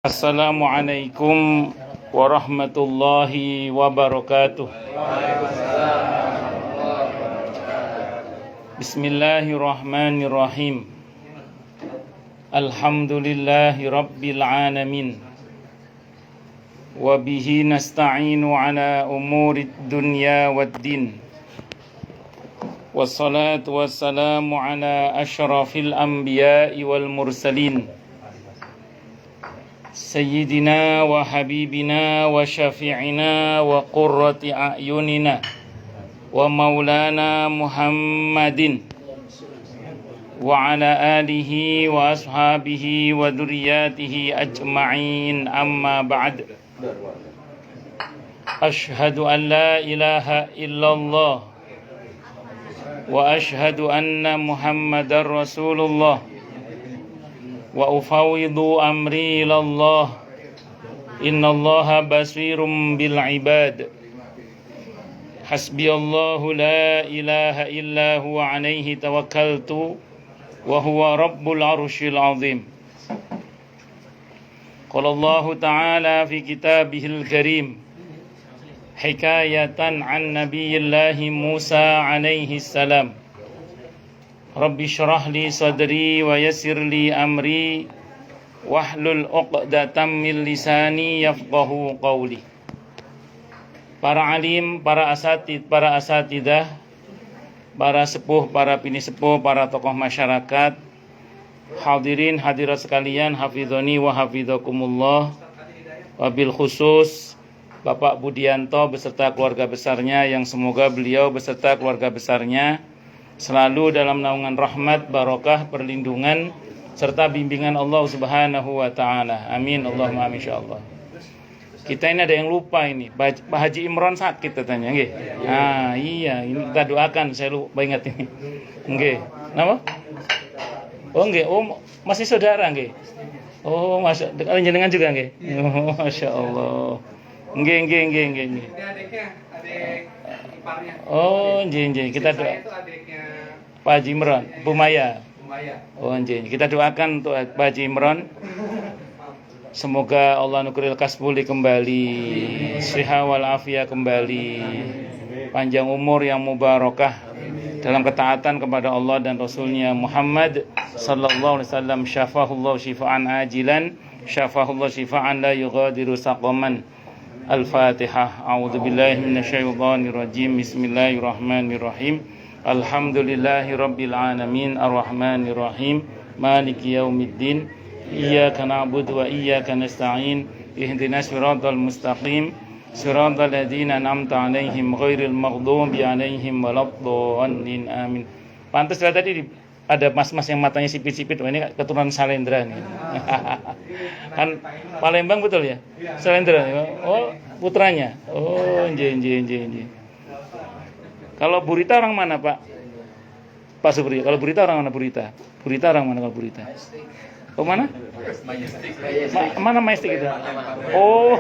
Assalamualaikum warahmatullahi wabarakatuh. Bismillahirrahmanirrahim. Alhamdulillahi rabbil alamin. Wa bihi nasta'inu ala umurid dunya waddin. Wassalatu wassalamu ala asyrafil anbiya'i wal mursalin. Sayyidina wa habibina wa syafi'ina wa qurrati a'yunina wa maulana Muhammadin wa ala alihi wa ashabihi wa duriyatihi ajma'in, amma ba'd. Ashhadu an la ilaha illallah wa ashhadu anna Muhammadar Rasulullah wa ufawwidu amri ilallah, innallaha basirum bil ibad. Hasbiyallahu la ilaha illa huwa alaihi tawakkaltu wa huwa rabbul arsyil azim. Qala Allah ta'ala fi kitabihil karim hikayatan an nabiyillahi Musa alaihi salam. Rabbi syrah li sadri wa yassir li amri wahlul 'uqdatam min lisani yafqahu qawli. Para alim, para asatid, para asatidah, para sepuh, para bini sepuh, para tokoh masyarakat, hadirin hadirat sekalian, hafidhoni wa hafidhakumullah. Wabil khusus Bapak Budianto beserta keluarga besarnya, yang semoga beliau beserta keluarga besarnya selalu dalam naungan rahmat, barokah, perlindungan serta bimbingan Allah Subhanahu wa taala. Amin Allahumma amin insyaallah. Kita ini ada yang lupa ini. Pak Haji Imron sakit katanya, nggih. Ah, iya, ini kita doakan, saya lupa ingat ini. Nggih. Napa? Oh, nggih. Oh, masih saudara nggih. Oh, masya jenengan juga nggih. Oh, masyaallah. Nggih. Ini adiknya, adik iparnya. Oh, nggih. Kita doa. Pak Haji Imron, Bumaya. Oh, nggih. Kita doakan untuk Pak Haji Imron. Semoga Allah nukril kasbuli kembali, sehat wal afiat kembali, panjang umur yang mubarakah dalam ketaatan kepada Allah dan Rasulnya Muhammad sallallahu alaihi wasallam. Syafahullah syifaan ajilan, syafahullah syifaan la yughadiru saqaman. Al-Fatihah. A'udzubillahi minasyaitonir rajim. Bismillahirrahmanirrahim. Alhamdulillahi rabbil alamin, arrahmanir rahim, maliki yaumiddin. Iyyaka na'budu wa iyyaka nasta'in. Ihdinas siratal mustaqim, siratal ladzina an'amta 'alaihim ghairil maghdubi 'alaihim waladdallin. Amin. Pantes tadi ada mas-mas yang matanya sipit-sipit. Wah, ini keturunan Salendra nih. Kan Palembang betul ya? Salendra. Oh, putranya. Oh, nggih. Kalau Burita orang mana, Pak? Pak Supri. Kalau Burita orang mana Burita? Burita orang mana kalau Burita? Oh, mana? Mana Majestic itu? Oh,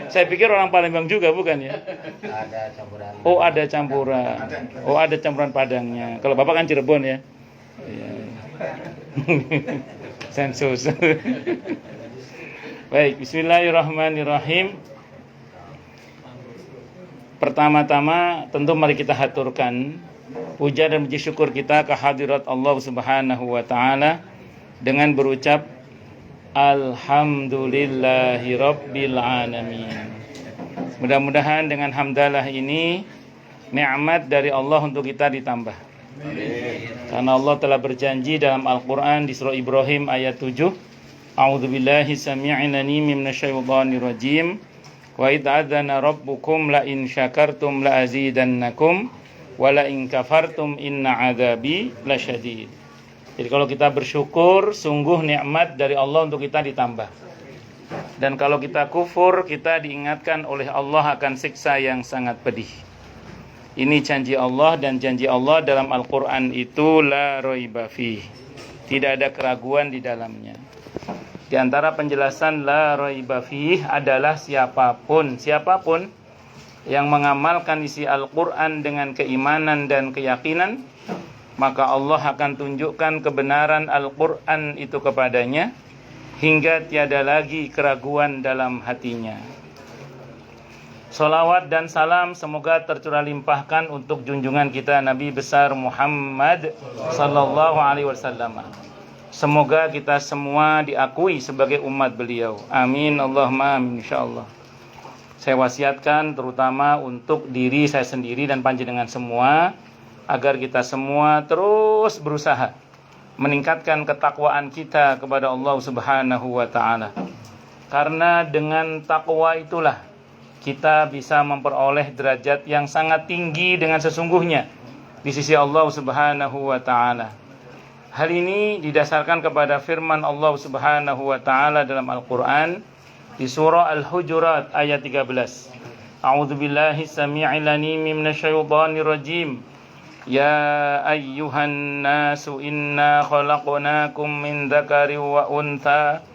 saya pikir orang Palembang juga, bukan ya? Ada campuran. Oh, ada campuran. Oh, ada campuran Padangnya. Kalau Bapak kan Cirebon ya? Iya. Sensus. Baik, bismillahirrahmanirrahim. Pertama-tama tentu mari kita haturkan puja dan puji syukur kita ke hadirat Allah Subhanahu wa taala dengan berucap alhamdulillahi rabbil alamin. Mudah-mudahan dengan hamdalah ini nikmat dari Allah untuk kita ditambah. Karena Allah telah berjanji dalam Al-Quran di surah Ibrahim ayat 7, a'udzubillahi sami'il alim minasyaitonir rajim, wa idh adzana rabbukum la in syakartum la azidannakum wa la in kafartum inna adzabi lasyadid. Jadi kalau kita bersyukur, sungguh nikmat dari Allah untuk kita ditambah. Dan kalau kita kufur, kita diingatkan oleh Allah akan siksa yang sangat pedih. Ini janji Allah, dan janji Allah dalam Al-Quran itu la raiba fih. Tidak ada keraguan di dalamnya. Di antara penjelasan la raiba fih adalah siapapun yang mengamalkan isi Al-Quran dengan keimanan dan keyakinan, maka Allah akan tunjukkan kebenaran Al-Quran itu kepadanya hingga tiada lagi keraguan dalam hatinya. Salawat dan salam semoga tercurah limpahkan untuk junjungan kita Nabi besar Muhammad sallallahu alaihi wasallam. Semoga kita semua diakui sebagai umat beliau. Amin Allahumma amin insyaallah. Saya wasiatkan terutama untuk diri saya sendiri dan panjenengan semua agar kita semua terus berusaha meningkatkan ketakwaan kita kepada Allah Subhanahu wa taala. Karena dengan takwa itulah kita bisa memperoleh derajat yang sangat tinggi dengan sesungguhnya di sisi Allah Subhanahu wa taala. Hal ini didasarkan kepada firman Allah Subhanahu wa taala dalam Al-Qur'an di surah Al-Hujurat ayat 13. A'udzubillahi samii'il 'aliim minasyaitonir rajim. Ya ayyuhan nasu inna khalaqnakum min dzakarin wa untha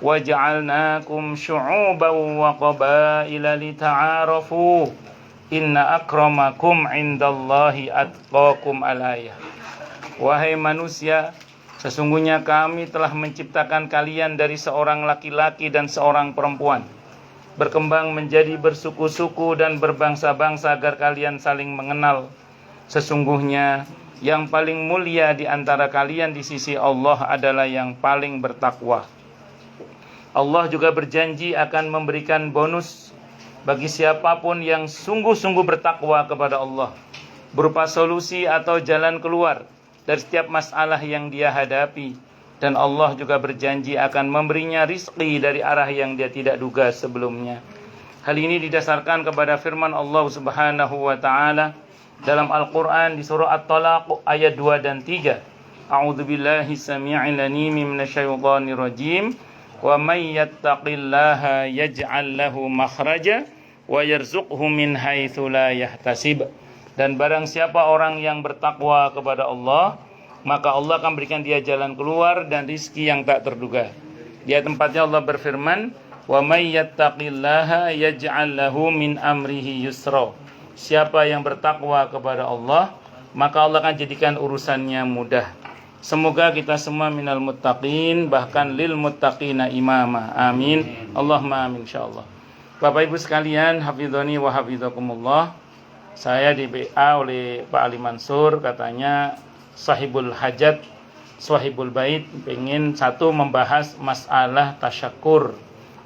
waj'alnakum syu'uban wa qabaila lita'arafu inna akramakum 'indallahi atqakum al-ayah. Wahai manusia, sesungguhnya kami telah menciptakan kalian dari seorang laki-laki dan seorang perempuan, berkembang menjadi bersuku-suku dan berbangsa-bangsa agar kalian saling mengenal. Sesungguhnya yang paling mulia di antara kalian di sisi Allah adalah yang paling bertakwa. Allah juga berjanji akan memberikan bonus bagi siapapun yang sungguh-sungguh bertakwa kepada Allah, berupa solusi atau jalan keluar dari setiap masalah yang dia hadapi. Dan Allah juga berjanji akan memberinya rizki dari arah yang dia tidak duga sebelumnya. Hal ini didasarkan kepada firman Allah Subhanahu wa ta'ala dalam Al-Quran di surah At-Talaq ayat 2 dan 3. A'udzubillahi samii'il 'aliim minasyaitonir rajim. Wa may yattaqillaha yaj'al lahu makhraja wa yarzuqhu min haitsu la yahtasib. Dan barang siapa orang yang bertakwa kepada Allah, maka Allah akan berikan dia jalan keluar dan rizki yang tak terduga. Di ayat tempatnya Allah berfirman, wa may yattaqillaha yaj'al lahu min amrihi yusra. Siapa yang bertakwa kepada Allah, maka Allah akan jadikan urusannya mudah. Semoga kita semua minal muttaqin, bahkan lil muttaqina imama. Amin. Allahumma amin insyaallah. Bapak Ibu sekalian, hafizani wa hafizakumullah. Saya di BA oleh Pak Ali Mansur, katanya sahibul hajat, sahibul bait, pengen satu membahas masalah tasyakur,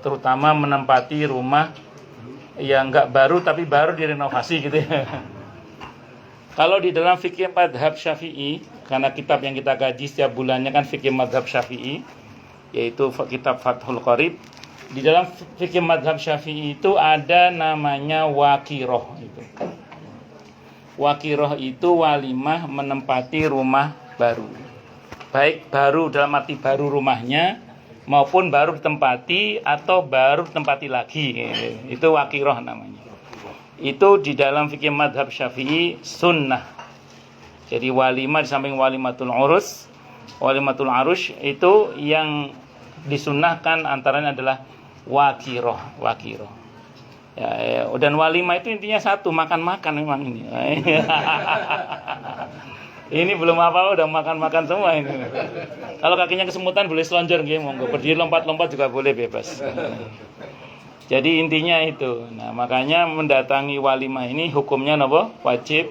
terutama menempati rumah yang enggak baru tapi baru direnovasi gitu ya. Kalau di dalam fikih madhab Syafi'i, karena kitab yang kita kaji setiap bulannya kan fikih madhab Syafi'i, yaitu kitab Fathul Qarib. Di dalam fikih madhab Syafi'i itu ada namanya wakiroh. Wakiroh itu walimah menempati rumah baru. Baik baru dalam arti baru rumahnya, maupun baru ditempati atau baru ditempati lagi. Itu wakiroh namanya. Itu di dalam fikih madhab Syafi'i sunnah. Jadi walimah di samping walimatul urus, walimatul arush, itu yang disunnahkan antaranya adalah wakiroh. Ya, dan walimah itu intinya satu, makan-makan memang ini. Ini belum apa-apa udah makan-makan semua ini. Kalau kakinya kesemutan boleh selonjor nggih, monggo. Berdiri lompat-lompat juga boleh bebas. Jadi intinya itu. Nah, makanya mendatangi walimah ini hukumnya napa? Wajib,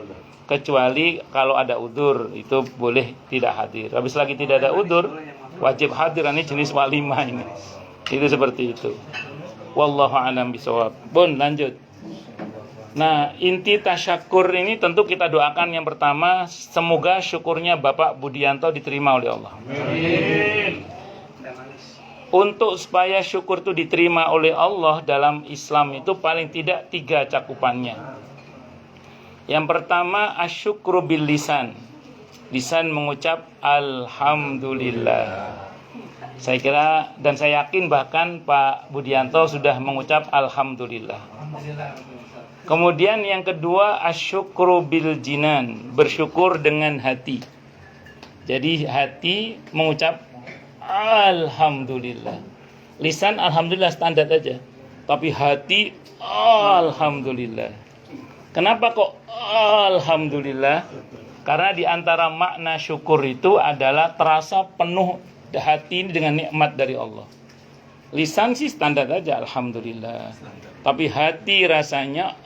kecuali kalau ada udzur itu boleh tidak hadir. Habis lagi tidak ada udzur, wajib hadir. Ini jenis walimah ini. Itu seperti itu. Wallahu a'lam bishawab. Bun, lanjut. Nah, inti tasyakur ini tentu kita doakan yang pertama, semoga syukurnya Bapak Budianto diterima oleh Allah. Amin. Untuk supaya syukur itu diterima oleh Allah dalam Islam itu paling tidak 3 cakupannya. Yang pertama, asyukru bil lisan. Lisan mengucap alhamdulillah. Saya kira dan saya yakin bahkan Pak Budianto sudah mengucap alhamdulillah. Kemudian yang kedua, asyukru bil jinan, bersyukur dengan hati. Jadi hati mengucap alhamdulillah. Lisan alhamdulillah standar aja. Tapi hati alhamdulillah. Kenapa kok alhamdulillah? Karena di antara makna syukur itu adalah terasa penuh hati ini dengan nikmat dari Allah. Lisan sih standar aja, alhamdulillah. Tapi hati rasanya,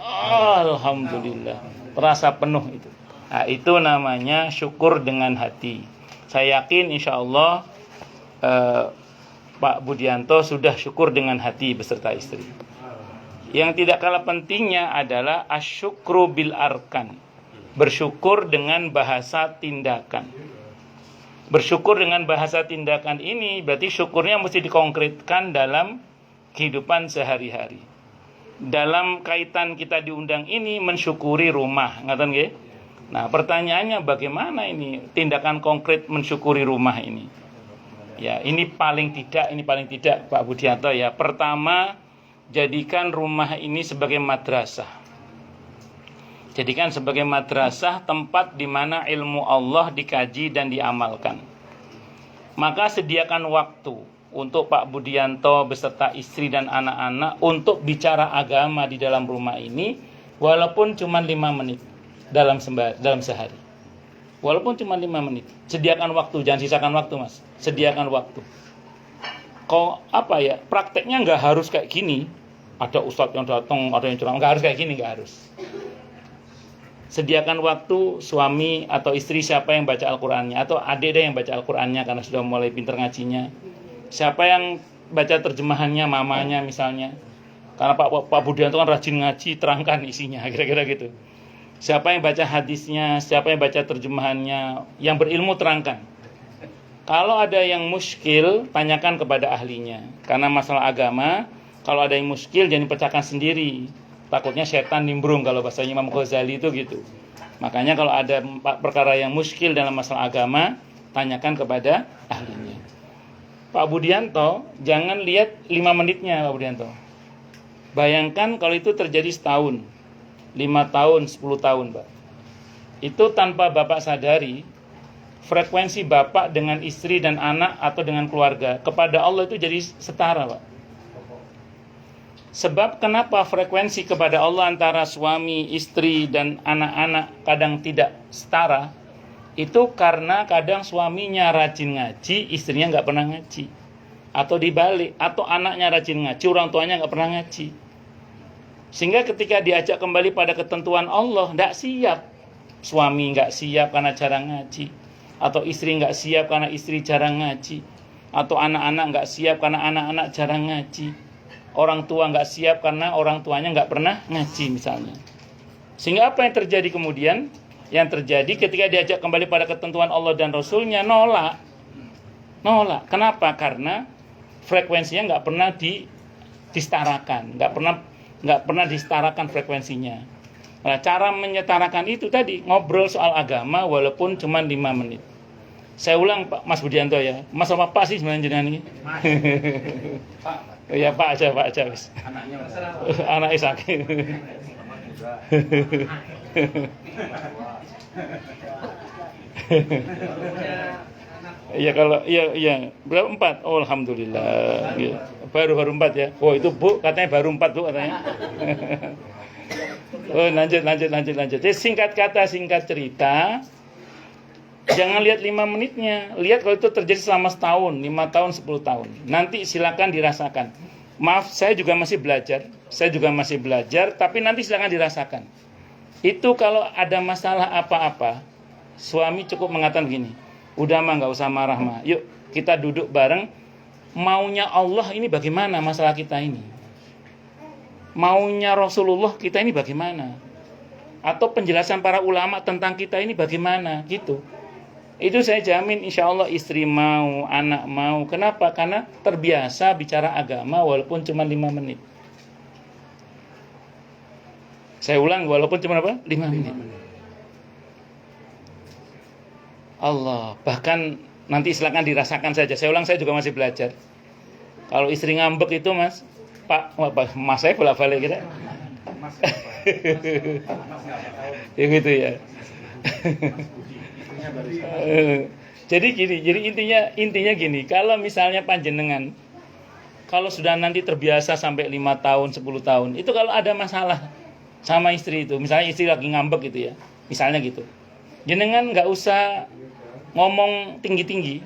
alhamdulillah, terasa penuh itu. Nah, itu namanya syukur dengan hati. Saya yakin insya Allah Pak Budianto sudah syukur dengan hati beserta istri. Yang tidak kalah pentingnya adalah asyukru bil arkan. Bersyukur dengan bahasa tindakan. Bersyukur dengan bahasa tindakan ini berarti syukurnya mesti dikonkretkan dalam kehidupan sehari-hari. Dalam kaitan kita diundang ini mensyukuri rumah, ngaten nggih? Nah, pertanyaannya bagaimana ini tindakan konkret mensyukuri rumah ini? Ya, ini paling tidak Pak Budianto ya. Pertama, jadikan rumah ini sebagai madrasah. Jadikan sebagai madrasah tempat di mana ilmu Allah dikaji dan diamalkan. Maka sediakan waktu untuk Pak Budianto beserta istri dan anak-anak untuk bicara agama di dalam rumah ini, walaupun cuma 5 menit dalam sehari. Walaupun cuma 5 menit. Sediakan waktu, jangan sisakan waktu Mas. Sediakan waktu. Prakteknya nggak harus kayak gini. Ada ustadz yang datang, ada yang ceramah, nggak harus kayak gini, nggak harus. Sediakan waktu suami atau istri siapa yang baca Al-Qur'annya, atau adik yang baca Al-Qur'annya karena sudah mulai pintar ngajinya. Siapa yang baca terjemahannya, mamanya misalnya. Karena Pak Budianto kan rajin ngaji, terangkan isinya, kira-kira gitu. Siapa yang baca hadisnya, siapa yang baca terjemahannya, yang berilmu terangkan. Kalau ada yang muskil, tanyakan kepada ahlinya. Karena masalah agama, kalau ada yang muskil jangan dipecahkan sendiri. Takutnya setan nimbrung kalau bahasanya Imam Ghazali itu gitu. Makanya kalau ada perkara yang muskil dalam masalah agama, tanyakan kepada ahlinya. Pak Budianto, jangan lihat 5 menitnya Pak Budianto. Bayangkan kalau itu terjadi setahun, 5 tahun, 10 tahun Pak. Itu tanpa Bapak sadari, frekuensi Bapak dengan istri dan anak atau dengan keluarga kepada Allah itu jadi setara Pak. Sebab kenapa frekuensi kepada Allah antara suami, istri, dan anak-anak kadang tidak setara? Itu karena kadang suaminya rajin ngaji, istrinya nggak pernah ngaji. Atau dibalik, atau anaknya rajin ngaji, orang tuanya nggak pernah ngaji. Sehingga ketika diajak kembali pada ketentuan Allah, nggak siap. Suami nggak siap karena jarang ngaji. Atau istri nggak siap karena istri jarang ngaji. Atau anak-anak nggak siap karena anak-anak jarang ngaji. Orang tua nggak siap karena orang tuanya nggak pernah ngaji misalnya. Sehingga apa yang terjadi kemudian? Yang terjadi ketika diajak kembali pada ketentuan Allah dan Rasulnya, nolak. Kenapa? Karena frekuensinya nggak pernah disetarakan, nggak pernah disetarakan frekuensinya. Nah, cara menyetarakan itu tadi ngobrol soal agama walaupun cuma 5 menit. Saya ulang Pak Mas Budianto ya. Mas apa Pak sih sebenarnya jenengan ini? Pak. Ya Pak aja wis. Anaknya Mas. Anaknya sakit. Iya kalau iya berapa 4? Oh alhamdulillah. Ya. Baru 4 ya. Oh itu Bu katanya baru 4 Bu katanya. Oh lanjut. Jadi singkat kata singkat cerita, jangan lihat 5 menitnya. Lihat kalau itu terjadi selama setahun, 5 tahun, 10 tahun. Nanti silakan dirasakan. Maaf, saya juga masih belajar. Tapi nanti silakan dirasakan. Itu kalau ada masalah apa-apa, suami cukup mengatakan begini, udah mah nggak usah marah mah. Yuk kita duduk bareng. Maunya Allah ini bagaimana masalah kita ini? Maunya Rasulullah kita ini bagaimana? Atau penjelasan para ulama tentang kita ini bagaimana? Gitu. Itu saya jamin insya Allah istri mau, anak mau. Kenapa? Karena terbiasa bicara agama walaupun cuma 5 menit. Saya ulang walaupun cuma apa? 5 menit. Allah, bahkan nanti silakan dirasakan saja. Saya ulang, saya juga masih belajar. Kalau istri ngambek itu Mas, Mas saya bolak-balik gitu. Ya gitu ya. Jadi intinya gini, kalau misalnya panjenengan kalau sudah nanti terbiasa sampai 5 tahun, 10 tahun, itu kalau ada masalah sama istri itu, misalnya istri lagi ngambek gitu ya, misalnya gitu. Jenengan nggak usah ngomong tinggi-tinggi,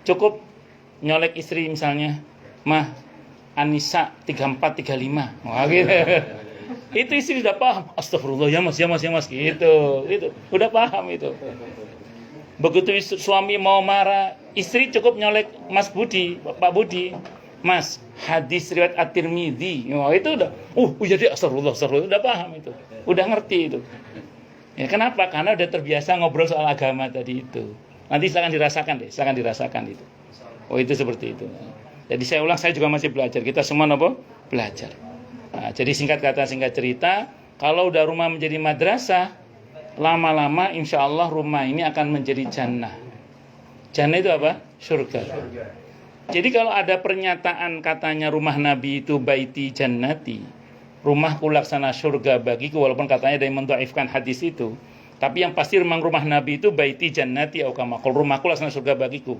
cukup nyolek istri misalnya, Mah, Anissa 3435. Wah, gitu. Itu istri udah paham. Astagfirullah, ya mas gitu. Udah paham itu. Begitu suami mau marah, istri cukup nyolek Mas Budi, Pak Budi. Mas, hadis riwayat At-Tirmidzi. Wah, itu udah. Jadi astagfirullah, udah paham itu. Udah ngerti itu. Ya kenapa? Karena udah terbiasa ngobrol soal agama tadi itu. Nanti silakan dirasakan itu. Itu seperti itu. Jadi saya ulang, saya juga masih belajar. Kita semua belajar. Nah, jadi singkat kata, singkat cerita, kalau udah rumah menjadi madrasah, lama-lama insya Allah rumah ini akan menjadi jannah. Jannah itu apa? Surga. Jadi kalau ada pernyataan katanya rumah Nabi itu baiti jannati, rumahku laksana surga bagiku, walaupun katanya ada yang mendhaifkan hadis itu, tapi yang pasti rumah Nabi itu baiti jannati au kama qol, rumahku laksana surga bagiku.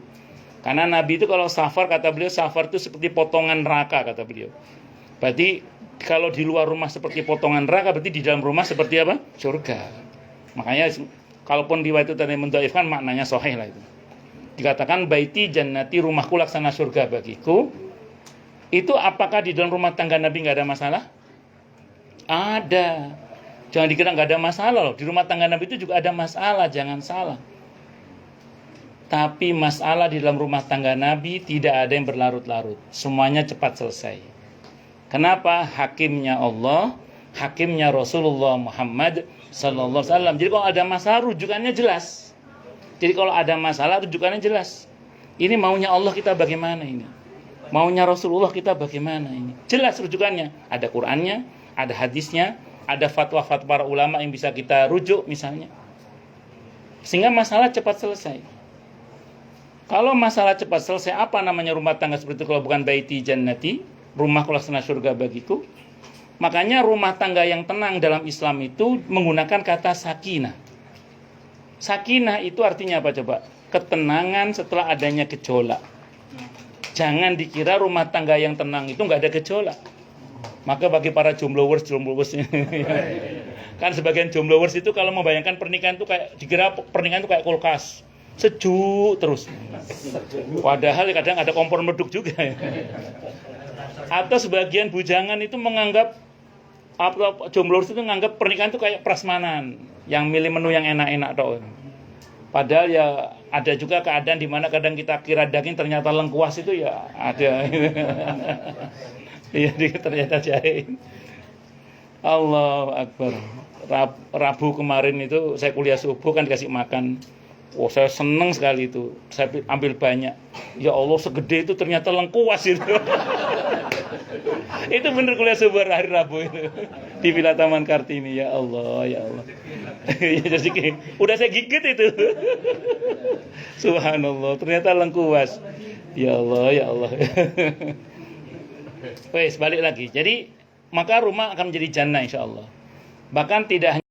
Karena Nabi itu kalau safar, kata beliau, safar itu seperti potongan neraka, kata beliau. Berarti kalau di luar rumah seperti potongan neraka, berarti di dalam rumah seperti apa? Surga. Makanya kalaupun riwayat itu tadi mendhaifkan, maknanya sahih lah itu. Dikatakan baiti jannati, rumahku laksana surga bagiku. Itu apakah di dalam rumah tangga Nabi nggak ada masalah? Ada. Jangan dikira nggak ada masalah loh. Di rumah tangga Nabi itu juga ada masalah, jangan salah. Tapi masalah di dalam rumah tangga Nabi tidak ada yang berlarut-larut. Semuanya cepat selesai. Kenapa? Hakimnya Allah, hakimnya Rasulullah Muhammad sallallahu alaihi wasallam. Jadi kalau ada masalah, rujukannya jelas. Jadi kalau ada masalah, rujukannya jelas. Ini maunya Allah, kita bagaimana ini? Maunya Rasulullah, kita bagaimana ini? Jelas rujukannya. Ada Qur'annya, ada hadisnya, ada fatwa-fatwa para ulama yang bisa kita rujuk misalnya. Sehingga masalah cepat selesai. Kalau masalah cepat selesai, apa namanya rumah tangga seperti itu kalau bukan baiti jannati, rumahku laksana surga bagiku? Makanya rumah tangga yang tenang dalam Islam itu menggunakan kata sakinah. Sakinah itu artinya apa coba? Ketenangan setelah adanya gejolak. Jangan dikira rumah tangga yang tenang itu nggak ada gejolak. Maka bagi para jomblowers kan sebagian jomblowers itu kalau membayangkan pernikahan itu kayak dikira pernikahan itu kayak kulkas. Sejuk terus. Padahal kadang ada kompor meduk juga. Atau sebagian bujangan itu menganggap, jomblo itu menganggap pernikahan itu kayak prasmanan, yang milih menu yang enak-enak toh. Padahal ya ada juga keadaan di mana kadang kita kira daging ternyata lengkuas itu ya ada. Iya, ternyata jahe. Allahu Akbar. Rabu kemarin itu saya kuliah subuh kan dikasih makan. Saya seneng sekali itu. Saya ambil banyak. Ya Allah, segede itu ternyata lengkuas itu. Itu bener kuliah subuh hari Rabu itu di Villa Taman Kartini. Ya Allah, ya Allah. Jadi udah saya gigit itu. Subhanallah, ternyata lengkuas. Ya Allah, ya Allah. Wes, balik lagi. Jadi maka rumah akan menjadi jannah insyaallah. Bahkan tidak